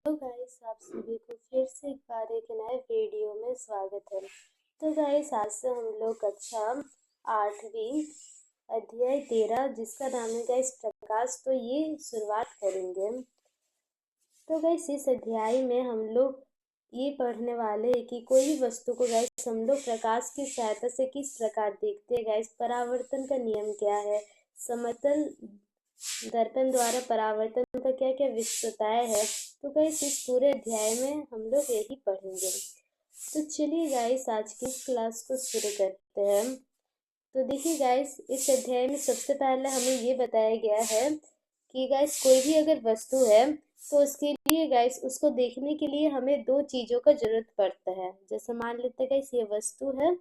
Hello guys, आप सभी को फिर से एक बार एक नए वीडियो में स्वागत है। तो गाइस, आज से हम लोग कक्षा 8वीं अध्याय 13 जिसका नाम है गाइस प्रकाश, तो ये शुरुआत करेंगे। तो गाइस, इस अध्याय में हम लोग ये पढ़ने वाले हैं कि कोई भी वस्तु को गाइस हम लोग प्रकाश की सहायता से किस प्रकार देखते हैं। गाइस, परावर्तन का नियम क्या है, समतल दर्पण द्वारा परावर्तन का क्या क्या विशेषताएं है। तो गाइस, इस पूरे अध्याय में हम लोग यही पढ़ेंगे। तो चलिए गाइस, आज की क्लास को शुरू करते हैं। तो देखिए गाइस, इस अध्याय में सबसे पहले हमें ये बताया गया है कि गाइस कोई भी अगर वस्तु है तो उसके लिए गाइस उसको देखने के लिए हमें दो चीज़ों का जरूरत पड़ता है। जैसे मान लेते हैं गाइस ये वस्तु है,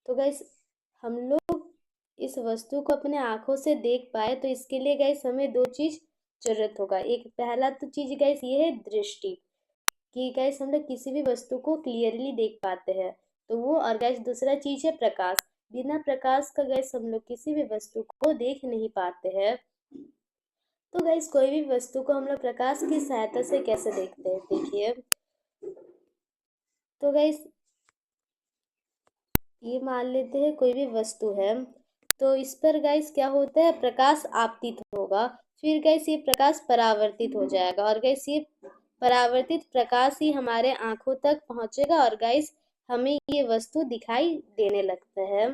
तो गाइस हम लोग इस वस्तु को अपने आंखों से देख पाए तो इसके लिए गाइस हमें दो चीज जरूरत होगा। एक पहला तो चीज गाइस ये है दृष्टि, कि गाइस हम लोग किसी भी वस्तु को क्लियरली देख पाते हैं तो वो, और गाइस दूसरा चीज है प्रकाश। बिना प्रकाश का गाइस हम लोग किसी भी वस्तु को देख नहीं पाते हैं। तो गाइस कोई भी वस्तु को हम लोग प्रकाश की सहायता से कैसे देखते हैं, देखिए। तो गाइस ये मान लेते हैं कोई भी वस्तु है, तो इस पर गाइस क्या होता है, प्रकाश आपतित होगा, फिर गाइस ये प्रकाश परावर्तित हो जाएगा, और गाइस ये परावर्तित प्रकाश ही हमारे आंखों तक पहुंचेगा और गाइस हमें ये वस्तु दिखाई देने लगता है।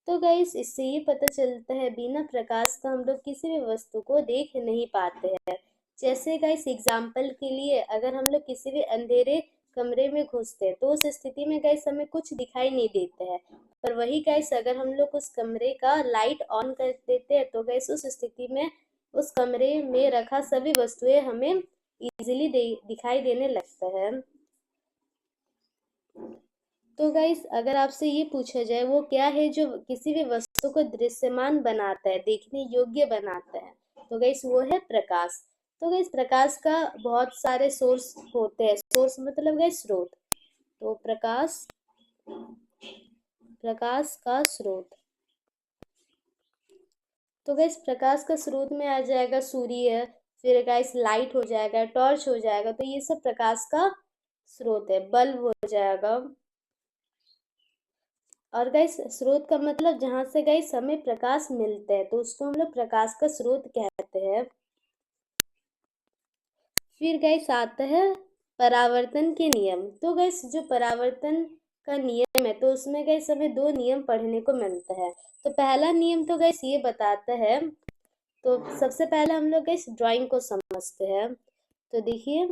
तो गाइस इससे ये पता चलता है बिना प्रकाश का हम लोग किसी भी वस्तु को देख नहीं पाते हैं। जैसे गाइस एग्जाम्पल के लिए, अगर हम लोग किसी भी अंधेरे कमरे में घुसते हैं तो उस स्थिति में गाइस हमें कुछ दिखाई नहीं देता है। पर वही गाइस अगर हम लोग उस कमरे का लाइट ऑन कर देते हैं तो गाइस उस स्थिति में उस कमरे में रखा सभी वस्तुएं हमें इजीली दिखाई देने लगता है। तो गाइस अगर आपसे ये पूछा जाए वो क्या है जो किसी भी वस्तु को दृश्यमान बनाता है, देखने योग्य बनाता है, तो गाइस वो है प्रकाश। तो गाइस प्रकाश का बहुत सारे सोर्स होते हैं, सोर्स मतलब गाइस स्रोत। तो प्रकाश का स्रोत, तो गाइस प्रकाश का स्रोत में आ जाएगा सूर्य, फिर गाइस लाइट हो जाएगा, टॉर्च हो जाएगा, तो ये सब प्रकाश का स्रोत है। बल्ब हो जाएगा, और गाइस स्रोत का मतलब जहां से गाइस हमें प्रकाश मिलता है तो उसको हम लोग प्रकाश का स्रोत कहते हैं। फिर गाइस आता है परावर्तन के नियम। तो गाइस जो परावर्तन का नियम है तो उसमें गाइस हमें दो नियम पढ़ने को मिलता है। तो पहला नियम तो गाइस ये बताता है, तो सबसे पहले हम लोग गाइस ड्राइंग को समझते हैं। तो देखिए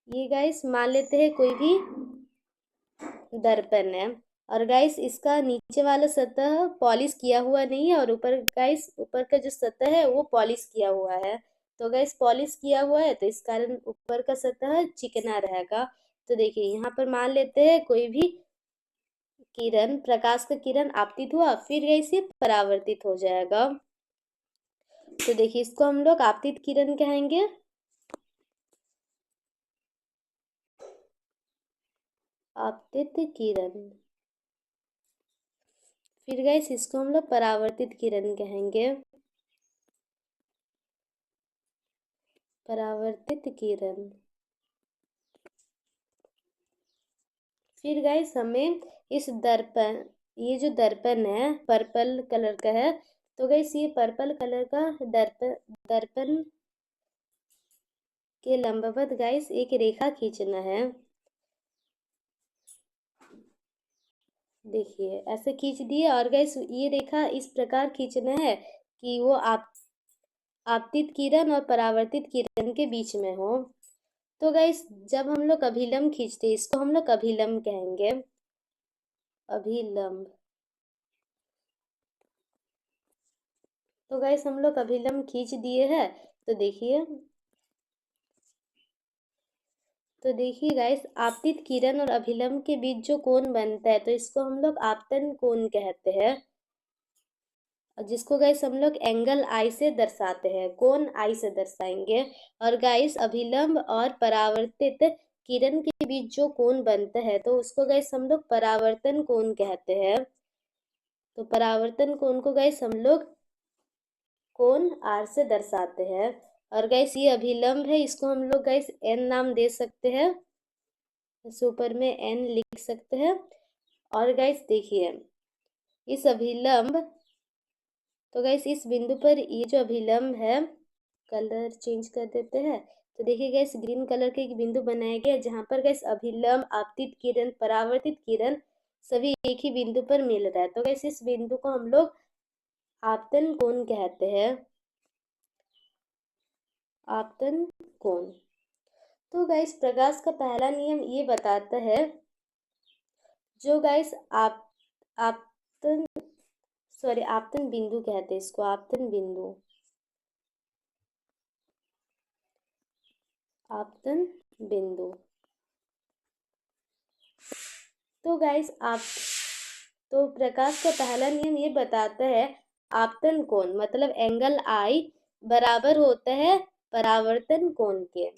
ये गाइस मान लेते हैं कोई भी दर्पण है, और गाइस इसका नीचे वाला सतह पॉलिश किया हुआ नहीं है और ऊपर गाइस ऊपर का जो सतह है वो पॉलिश किया हुआ है। तो गाइस पॉलिश किया हुआ है तो इस कारण ऊपर का सतह चिकना रहेगा। तो देखिए यहाँ पर मान लेते हैं कोई भी किरण, प्रकाश का किरण आपतित हुआ, फिर गाइस ये परावर्तित हो जाएगा। तो देखिए इसको हम लोग आपतित किरण कहेंगे। आपतित किरण। फिर गाइस इसको हम लोग परावर्तित किरण कहेंगे। परावर्तित किरण। फिर गाइस हमें इस दर्पण, ये जो दर्पण है पर्पल कलर का है, तो गाइस ये पर्पल कलर का दर्पण के लंबवत गाइस एक रेखा खींचना है। देखिए ऐसे खींच दिए, और गाइस ये रेखा इस प्रकार खींचना है कि वो आपतित किरण और परावर्तित किरण के बीच में हो। तो गाइस जब हम लोग अभिलंब खींचते हैं इसको हम लोग अभिलंब कहेंगे। अभिलंब। तो गाइस हम लोग अभिलंब खींच दिए हैं। तो देखिए गाइस आपतित किरण और अभिलंब के बीच जो कोण बनता है तो इसको हम लोग आपतन कोण कहते हैं, जिसको गाइस हम लोग एंगल आई से दर्शाते हैं, कोण आई से दर्शाएंगे। और गाइस अभिलंब और परावर्तित किरण के बीच जो कोण बनता है तो उसको गाइस हम लोग परावर्तन कोण कहते हैं। तो परावर्तन कोण को गाइस हम लोग कोण आर से दर्शाते हैं। और गैस ये अभिलंब है, इसको हम लोग गैस एन नाम दे सकते हैं, इस ऊपर में एन लिख सकते हैं। और गैस देखिए इस अभिलंब, तो गैस इस बिंदु पर ये जो अभिलंब है, कलर चेंज कर देते हैं, तो देखिए गैस ग्रीन कलर के एक बिंदु बनाया गया जहां पर गैस अभिलंब, आपतित किरण, परावर्तित किरण सभी एक ही बिंदु पर मिल रहा है। तो गैस इस बिंदु को हम लोग आपतन कोण कहते हैं, आपतन कोण। तो गैस प्रकाश का पहला नियम ये बताता है, जो गैस आपतन आपतन बिंदु कहते हैं इसको, आपतन बिंदु, आपतन बिंदु। तो गैस तो प्रकाश का पहला नियम ये बताता है आपतन कोण मतलब एंगल आई बराबर होता है परावर्तन कोण के,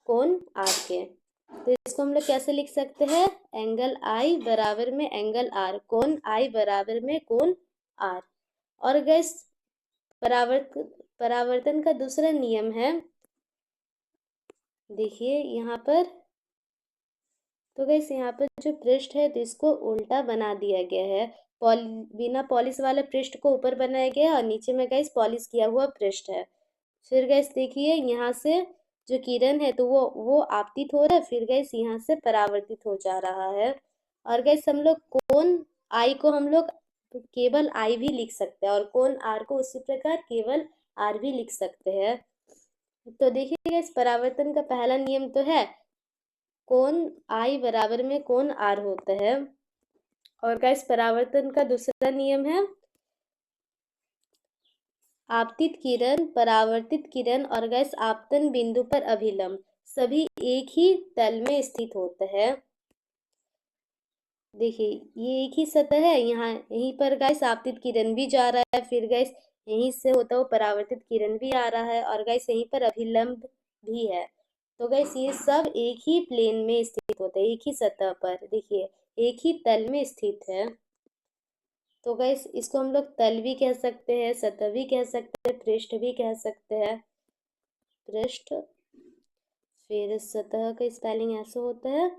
कोण आर के। तो इसको हम लोग कैसे लिख सकते हैं, एंगल आई बराबर में एंगल आर, कोण आई बराबर में कोण आर। और गैस परावर्तन का दूसरा नियम है, देखिए यहाँ पर, तो गैस यहाँ पर जो पृष्ठ है तो इसको उल्टा बना दिया गया है, बिना पॉलिश वाले पृष्ठ को ऊपर बनाया गया है और नीचे में गैस पॉलिश किया हुआ पृष्ठ है। फिर गैस देखिए यहाँ से जो किरण है तो वो आपतित हो रहा है, फिर गैस यहाँ से परावर्तित हो जा रहा है। और गैस हम लोग कोण आई को हम लोग केवल आई भी लिख सकते हैं और कोण आर को उसी प्रकार केवल आर भी लिख सकते हैं। तो देखिए गैस परावर्तन का पहला नियम तो है कोण आई बराबर में कोण आर होता है। और गैस परावर्तन का दूसरा नियम है आपतित किरण, परावर्तित किरण और गैस आपतन बिंदु पर अभिलंब सभी एक ही तल में स्थित होते हैं। देखिए ये एक ही सतह है, यहाँ यहीं पर गैस आपतित किरण भी जा रहा है, फिर गैस यहीं से होता हुआ परावर्तित किरण भी आ रहा है और गैस यहीं पर अभिलंब भी है। तो गैस ये सब एक ही प्लेन में स्थित होते हैं, एक ही सतह पर, देखिए एक ही तल में स्थित है। तो गैस इसको हम लोग तल भी कह सकते हैं, सतह भी कह सकते हैं, पृष्ठ भी कह सकते हैं, पृष्ठ। फिर सतह का स्पेलिंग ऐसे होता है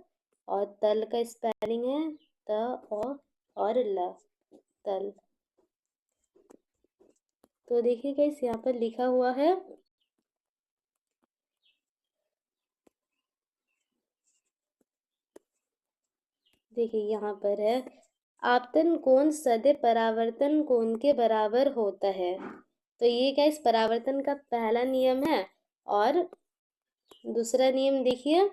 और तल का स्पेलिंग है त और ल, तल। तो देखिए गाइस यहाँ पर लिखा हुआ है, देखिए यहाँ पर है आपतन कोण सदैव परावर्तन कोण के बराबर होता है। तो ये गाइस परावर्तन का पहला नियम है। और दूसरा नियम देखिए,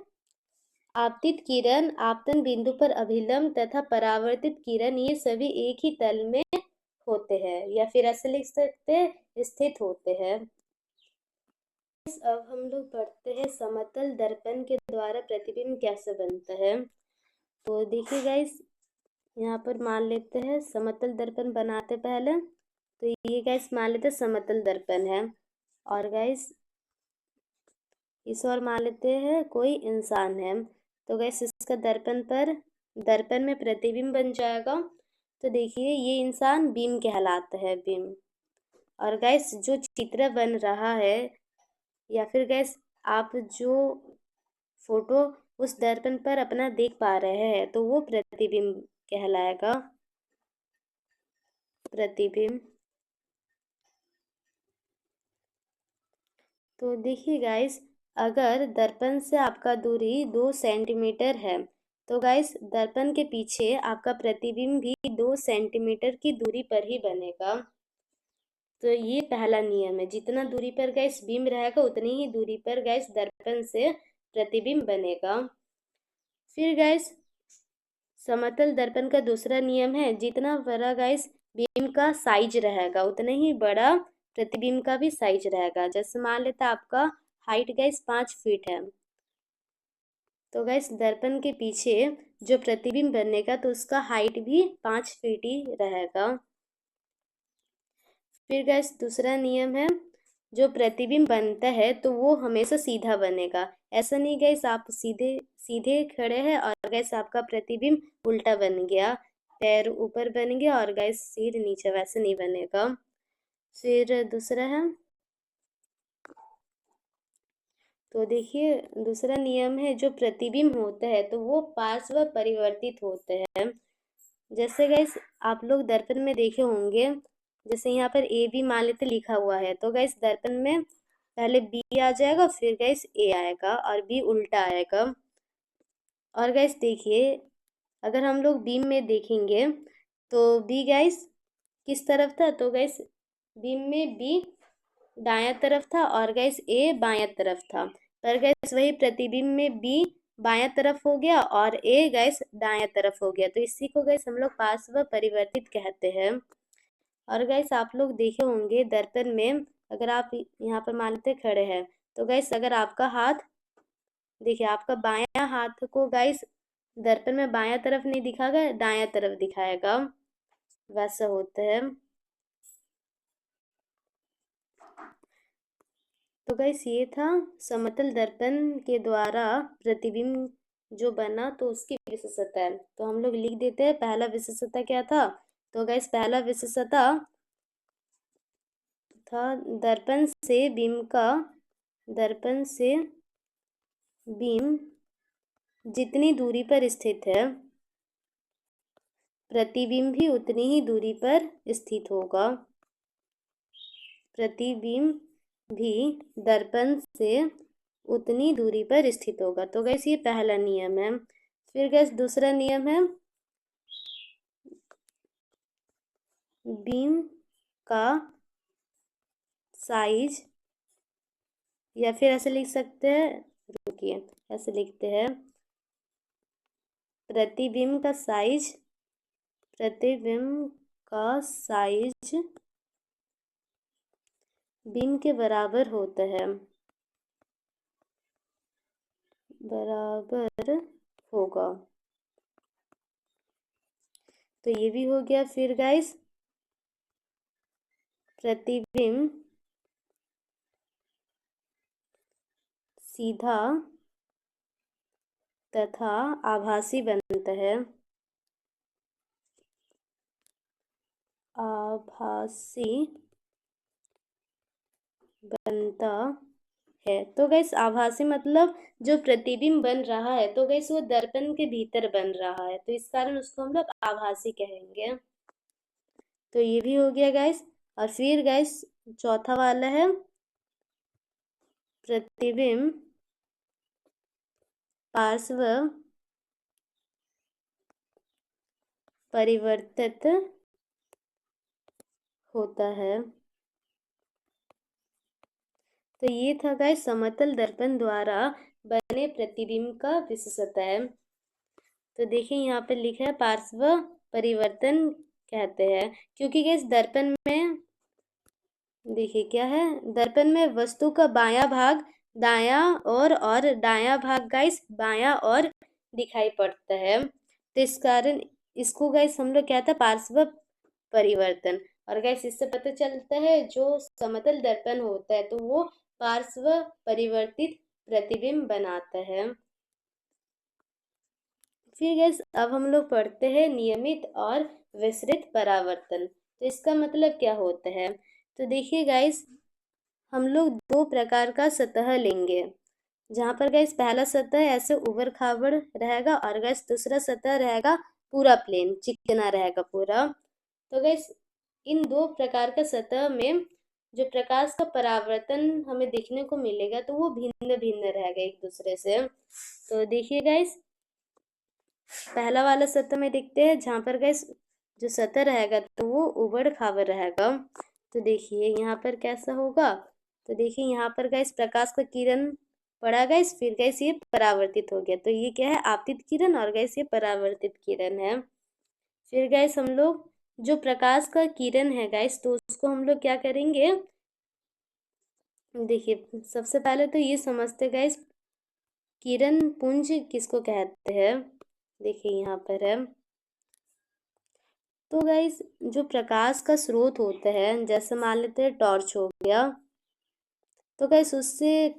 आपतित किरण आपतन बिंदु पर अभिलंब तथा परावर्तित किरण ये सभी एक ही तल में होते हैं, या फिर ऐसे लिख सकते हैं स्थित होते हैं। अब हम लोग पढ़ते हैं समतल दर्पण के द्वारा प्रतिबिंब कैसे बनता है। तो देखिए गाइस यहाँ पर मान लेते हैं समतल दर्पण बनाते पहले, तो ये गाइस मान लेते हैं समतल दर्पण है। और गाइस इस और मान लेते हैं कोई इंसान है, तो गैस इसका दर्पण में प्रतिबिंब बन जाएगा। तो देखिए ये इंसान बीम कहलाता है, बीम। और गैस जो चित्र बन रहा है या फिर गैस आप जो फोटो उस दर्पण पर अपना देख पा रहे हैं तो वो प्रतिबिंब कहलाएगा, प्रतिबिंब। तो देखिए गाइस अगर दर्पण से आपका दूरी 2 सेंटीमीटर है तो गाइस दर्पण के पीछे आपका प्रतिबिंब भी 2 सेंटीमीटर की दूरी पर ही बनेगा। तो ये पहला नियम है, जितना दूरी पर गैस बीम रहेगा उतनी ही दूरी पर गैस दर्पण से प्रतिबिंब बनेगा। फिर गैस समतल दर्पण का दूसरा नियम है, जितना बड़ा गैस बीम का साइज रहेगा उतना ही बड़ा प्रतिबिंब का भी साइज रहेगा। जैसे मान लेते आपका हाइट गैस 5 फीट है, तो गैस दर्पण के पीछे जो प्रतिबिंब बनेगा तो उसका हाइट भी 5 फीट ही रहेगा। फिर गैस दूसरा नियम है, जो प्रतिबिंब बनता है तो वो हमेशा सीधा बनेगा। ऐसा नहीं गैस आप सीधे सीधे खड़े हैं और गैस आपका प्रतिबिंब उल्टा बन गया, पैर ऊपर बन गया और गैस सिर नीचे, वैसे नहीं बनेगा। फिर दूसरा है तो देखिए दूसरा नियम है, जो प्रतिबिंब होता है तो वो पार्श्व परिवर्तित होते हैं। जैसे गाइस आप लोग दर्पण में देखे होंगे, जैसे यहाँ पर ए बी मान लेते लिखा हुआ है, तो गाइस दर्पण में पहले बी आ जाएगा, फिर गाइस ए आएगा और बी उल्टा आएगा। और गाइस देखिए अगर हम लोग बीम में देखेंगे तो बी गाइस किस तरफ था, तो गाइस बीम में बी दायां तरफ था और गैस ए बायां तरफ था। पर गैस वही प्रतिबिंब में बी बायां तरफ हो गया और ए गैस दायां तरफ हो गया, तो इसी को गैस हम लोग पार्श्व परिवर्तित कहते हैं। और गैस आप लोग देखे होंगे दर्पण में, अगर आप यहाँ पर मान लेते खड़े हैं, तो गैस अगर आपका हाथ देखिए, आपका बायां हाथ को गैस दर्पण में बायां तरफ नहीं दिखाएगा, दायां तरफ दिखाएगा, वैसा होता है। तो गाइस ये था समतल दर्पण के द्वारा प्रतिबिंब जो बना तो उसकी विशेषता है। तो हम लोग लिख देते हैं पहला विशेषता क्या था। तो गाइस पहला विशेषता था दर्पण से बीम जितनी दूरी पर स्थित है, प्रतिबिंब भी उतनी ही दूरी पर स्थित होगा। प्रतिबिंब भी दर्पण से उतनी दूरी पर स्थित होगा। तो गैस ये पहला नियम है। फिर गैस दूसरा नियम है, बीम का साइज, या फिर ऐसे लिख सकते हैं, रुकिए ऐसे लिखते हैं, प्रतिबिंब का साइज बीम के बराबर होता है, बराबर होगा। तो ये भी हो गया। फिर गाइस प्रतिबिंब सीधा तथा आभासी बनता है, आभासी बनता है। तो गैस आभासी मतलब जो प्रतिबिंब बन रहा है तो गैस वो दर्पण के भीतर बन रहा है, तो इस कारण उसको हम लोग आभासी कहेंगे। तो ये भी हो गया गैस। और फिर गैस चौथा वाला है, प्रतिबिंब पार्श्व परिवर्तित होता है। तो ये था गाइस समतल दर्पण द्वारा बने प्रतिबिंब का विशेषता है। तो देखिए यहाँ पे लिखा है पार्श्व परिवर्तन कहते हैं, क्योंकि गाइस दर्पण में देखिए क्या है, दर्पण में वस्तु का बायां भाग दायां और दायां भाग गाइस बायां और दिखाई पड़ता है। तो इस कारण इसको गाइस हम लोग कहते हैं पार्श्व परिवर्तन। और गाइस इससे पता चलता है जो समतल दर्पण होता है तो वो पार्श्व परिवर्तित प्रतिबिंब बनाता है। फिर गैस अब हम लोग पढ़ते हैं नियमित और विसरित परावर्तन। तो इसका मतलब क्या होता है, तो देखिए गाइस हम लोग दो प्रकार का सतह लेंगे, जहाँ पर गैस पहला सतह ऐसे उबड़ खाबड़ रहेगा और गैस दूसरा सतह रहेगा पूरा प्लेन, चिकना रहेगा पूरा। तो गैस इन दो प्रकार का सतह में जो प्रकाश का परावर्तन हमें देखने को मिलेगा तो वो भिन्न भिन्न रहेगा एक दूसरे से। तो देखिए गाइस पहला वाला सतह में देखते हैं, जहाँ पर गैस जो सतह रहेगा तो वो उबड़ खाबड़ रहेगा। तो देखिए यहाँ पर कैसा होगा, तो देखिए यहाँ पर गैस प्रकाश का किरण पड़ा गैस, फिर गैस ये परावर्तित हो गया, तो ये क्या है आपतित किरण और गैस ये परावर्तित किरण है। फिर गैस हम लोग जो प्रकाश का किरण है गैस तो उसको हम लोग क्या करेंगे, देखिए सबसे पहले तो ये समझते गैस किरण पुंज किसको कहते हैं। देखिए यहाँ पर है, तो गाइस जो प्रकाश का स्रोत होता है, जैसे मान लेते हैं टॉर्च हो गया, तो गाइस उससे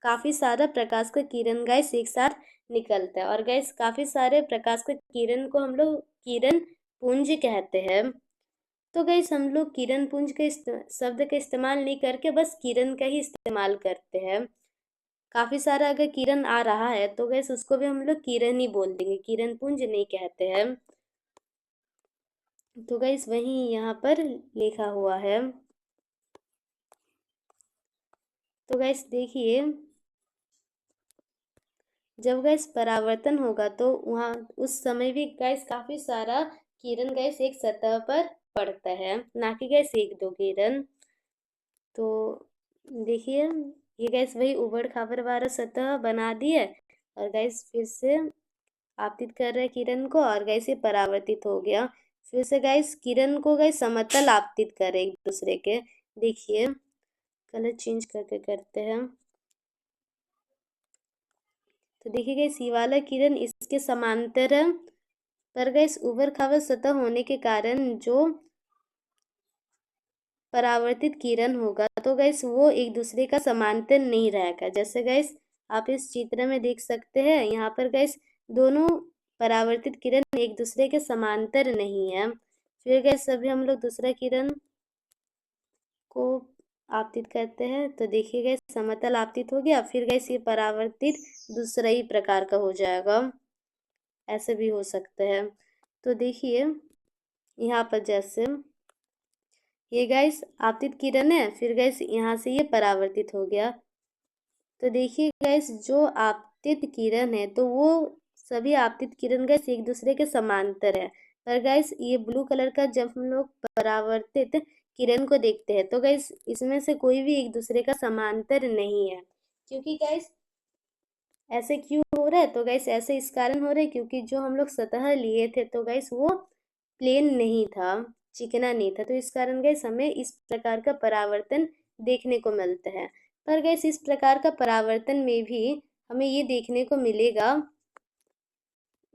काफ़ी सारा प्रकाश का किरण गाइस एक साथ निकलता है और गाइस काफ़ी सारे प्रकाश का किरण को हम लोग किरण पुंज कहते हैं। तो गाइस हम लोग किरण पुंज के शब्द का इस्तेमाल नहीं करके बस किरण का ही इस्तेमाल करते हैं, काफी सारा अगर किरण आ रहा है तो गैस उसको भी हम लोग किरण ही बोल देंगे, किरण पुंज नहीं कहते हैं। तो गैस वही यहाँ पर लिखा हुआ है। तो गैस देखिए, जब गैस परावर्तन होगा तो वहाँ उस समय भी गैस काफी सारा किरण गैस एक सतह पर पड़ता है, ना कि गैस एक दो किरण। तो देखिए, ये गैस वही उबड़ खाबड़ वाला सतह बना दी है और गैस फिर से आपतित कर रहे किरण को और गैस ये परावर्तित हो गया। फिर से गैस किरण को गैस समतल आपतित कर एक दूसरे के। देखिए, कलर चेंज करके करते हैं। तो देखिए गैस ये वाला किरण इसके समांतर है, पर गैस उबड़ खाबड़ सतह होने के कारण जो परावर्तित किरण होगा तो गैस वो एक दूसरे का समांतर नहीं रहेगा। जैसे गैस आप इस चित्र में देख सकते हैं, यहाँ पर गैस दोनों परावर्तित किरण एक दूसरे के समांतर नहीं है। फिर गैस अभी हम लोग दूसरा किरण को आपतित करते हैं, तो देखिए गैस समतल आपतित हो गया। फिर गैस ये परावर्तित दूसरा ही प्रकार का हो जाएगा, ऐसे भी हो सकते हैं। तो देखिए यहाँ पर जैसे ये गैस आपतित किरण है, फिर गैस यहाँ से ये परावर्तित हो गया। तो देखिए गैस जो आपतित किरण है तो वो सभी आपतित किरण गैस एक दूसरे के समांतर है। पर गैस ये ब्लू कलर का जब हम लोग परावर्तित किरण को देखते हैं तो गैस इसमें से कोई भी एक दूसरे का समांतर नहीं है। क्योंकि गैस ऐसे क्यों हो रहा है? तो गैस ऐसे इस कारण हो रहा है क्योंकि जो हम लोग सतह लिए थे तो गैस वो प्लेन नहीं था, चिकना नहीं था। तो इस कारण गैस हमें इस प्रकार का परावर्तन देखने को मिलता है। पर गैस इस प्रकार का परावर्तन में भी हमें ये देखने को मिलेगा,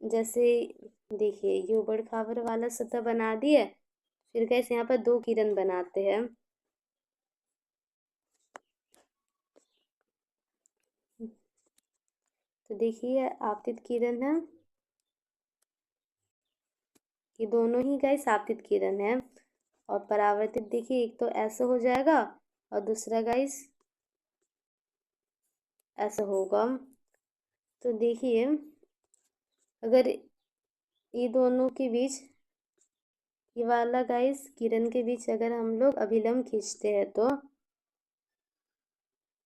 जैसे देखिए ये उबड़ खाबड़ वाला सतह बना दिए, फिर गैस यहाँ पर दो किरण बनाते हैं। तो देखिए आपतित किरण है, ये दोनों ही गैस आपतित किरण है। और परावर्तित देखिए एक तो ऐसे हो जाएगा और दूसरा गैस ऐसा होगा। तो देखिए अगर ये दोनों के बीच, ये वाला गैस किरण के बीच अगर हम लोग अभिलंब खींचते हैं तो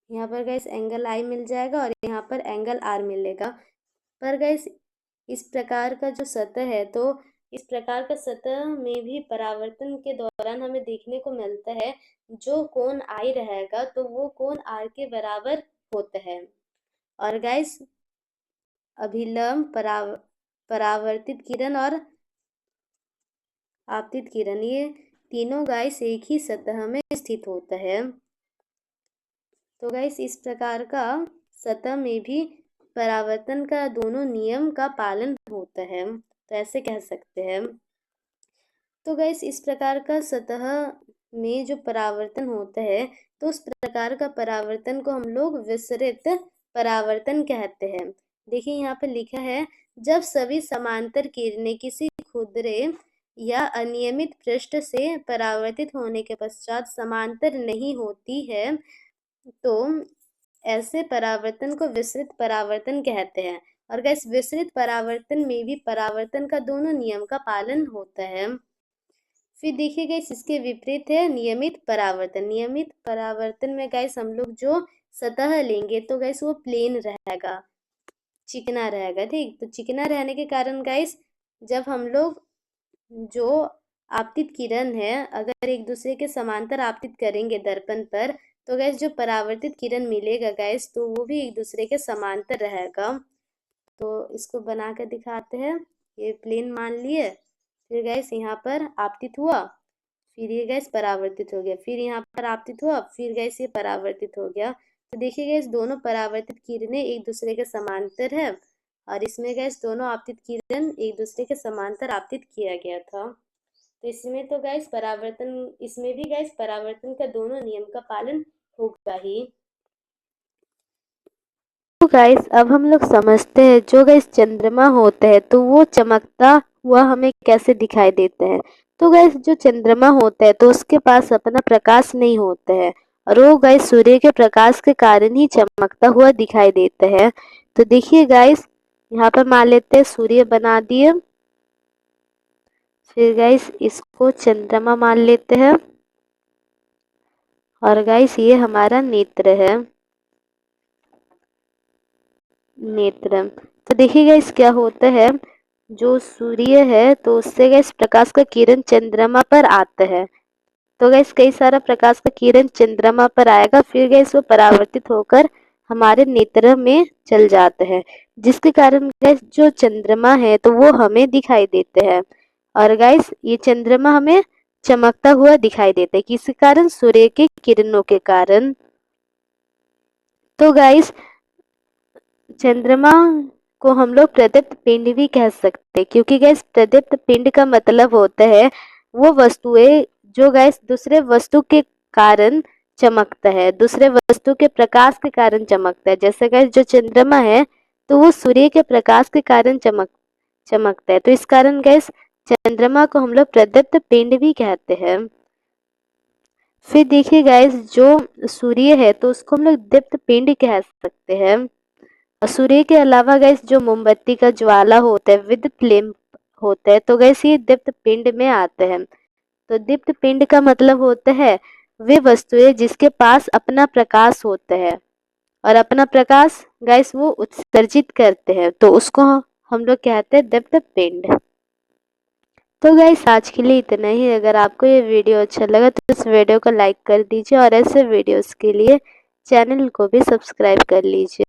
यहाँ पर गैस एंगल आई मिल जाएगा और यहाँ पर एंगल आर मिलेगा। पर गैस इस प्रकार का जो सतह है तो इस प्रकार का सतह में भी परावर्तन के दौरान हमें देखने को मिलता है जो कोण आई रहेगा तो वो कोण आर के बराबर होता है। और गैस अभिलंब परावर्तित किरण और आपतित किरण ये तीनों गैस एक ही सतह में स्थित होता है। तो गैस इस प्रकार का सतह में भी परावर्तन का दोनों नियम का पालन होता है, तो ऐसे कह सकते हैं। तो गैस इस प्रकार का सतह में जो परावर्तन होता है तो उस प्रकार का परावर्तन को हम लोग विसरित परावर्तन कहते हैं। देखिए यहाँ पर लिखा है, जब सभी समांतर किरणें किसी खुरदरे या अनियमित पृष्ठ से परावर्तित होने के पश्चात समांतर नहीं होती है तो ऐसे परावर्तन को विसरित परावर्तन कहते हैं। और गैस विसरित परावर्तन में भी परावर्तन का दोनों नियम का पालन होता है। फिर देखिए गैस इसके विपरीत है नियमित परावर्तन। नियमित परावर्तन में गैस हम लोग जो सतह लेंगे तो गैस वो प्लेन रहेगा, चिकना रहेगा। ठीक, तो चिकना रहने के कारण गैस जब हम लोग जो आपतित किरण है अगर एक दूसरे के समांतर आपतित करेंगे दर्पण पर तो गैस जो परावर्तित किरण मिलेगा गैस तो वो भी एक दूसरे के समांतर रहेगा। तो इसको बना कर दिखाते हैं। ये प्लेन मान लिए, फिर गैस यहाँ पर आपतित हुआ, फिर ये गैस परावर्तित हो गया, फिर यहाँ पर आपतित हुआ, फिर गैस ये परावर्तित हो गया। तो देखिए गैस दोनों परावर्तित किरणें एक दूसरे के समांतर है और इसमें गैस दोनों आपतित किरण एक दूसरे के समांतर आपतित किया गया था। तो इसमें तो गैस परावर्तन, इसमें भी गैस परावर्तन का दोनों नियम का पालन होगा ही। तो गैस अब हम लोग समझते हैं जो गैस चंद्रमा होता है तो वो चमकता हुआ हमें कैसे दिखाई देता है। तो गैस जो चंद्रमा होता है तो उसके पास अपना प्रकाश नहीं होता है और वो गाइस सूर्य के प्रकाश के कारण ही चमकता हुआ दिखाई देता है। तो देखिए गाइस, यहाँ पर मान लेते हैं सूर्य बना दिए। फिर गाइस इसको चंद्रमा मान लेते हैं, और गाइस ये हमारा नेत्र है, नेत्र। तो देखिए गाइस क्या होता है, जो सूर्य है तो उससे गाइस प्रकाश का किरण चंद्रमा पर आता है। तो गैस कई सारा प्रकाश का किरण चंद्रमा पर आएगा, फिर गैस वो परावर्तित होकर हमारे नेत्र में चल जाता है, जिसके कारण गैस जो चंद्रमा है तो वो हमें दिखाई देते हैं। और गैस ये चंद्रमा हमें चमकता हुआ दिखाई देता है, किसके कारण? सूर्य के किरणों के कारण। तो गैस चंद्रमा को हम लोग प्रदीप्त पिंड भी कह सकते हैं, क्योंकि गैस प्रदीप्त पिंड का मतलब होता है वो वस्तुएं जो गैस दूसरे वस्तु के कारण चमकता है, दूसरे वस्तु के प्रकाश के कारण चमकता है। जैसे गैस जो चंद्रमा है तो वो सूर्य के प्रकाश के कारण चमकता है, तो इस कारण गैस चंद्रमा को हम लोग प्रदीप्त पिंड भी कहते हैं। फिर देखिए गैस जो सूर्य है तो उसको हम लोग दीप्त पिंड कह सकते हैं। और सूर्य के अलावा गैस जो मोमबत्ती का ज्वाला होता है, विद्युत लैंप होता है, तो गैस ये दीप्त पिंड में आते हैं। तो दीप्त पिंड का मतलब होता है वे वस्तुएं जिसके पास अपना प्रकाश होता है, और अपना प्रकाश गैस वो उत्सर्जित करते हैं, तो उसको हम लोग कहते हैं दीप्त पिंड। तो गैस आज के लिए इतना ही। अगर आपको ये वीडियो अच्छा लगा तो इस वीडियो को लाइक कर दीजिए, और ऐसे वीडियोस के लिए चैनल को भी सब्सक्राइब कर लीजिए।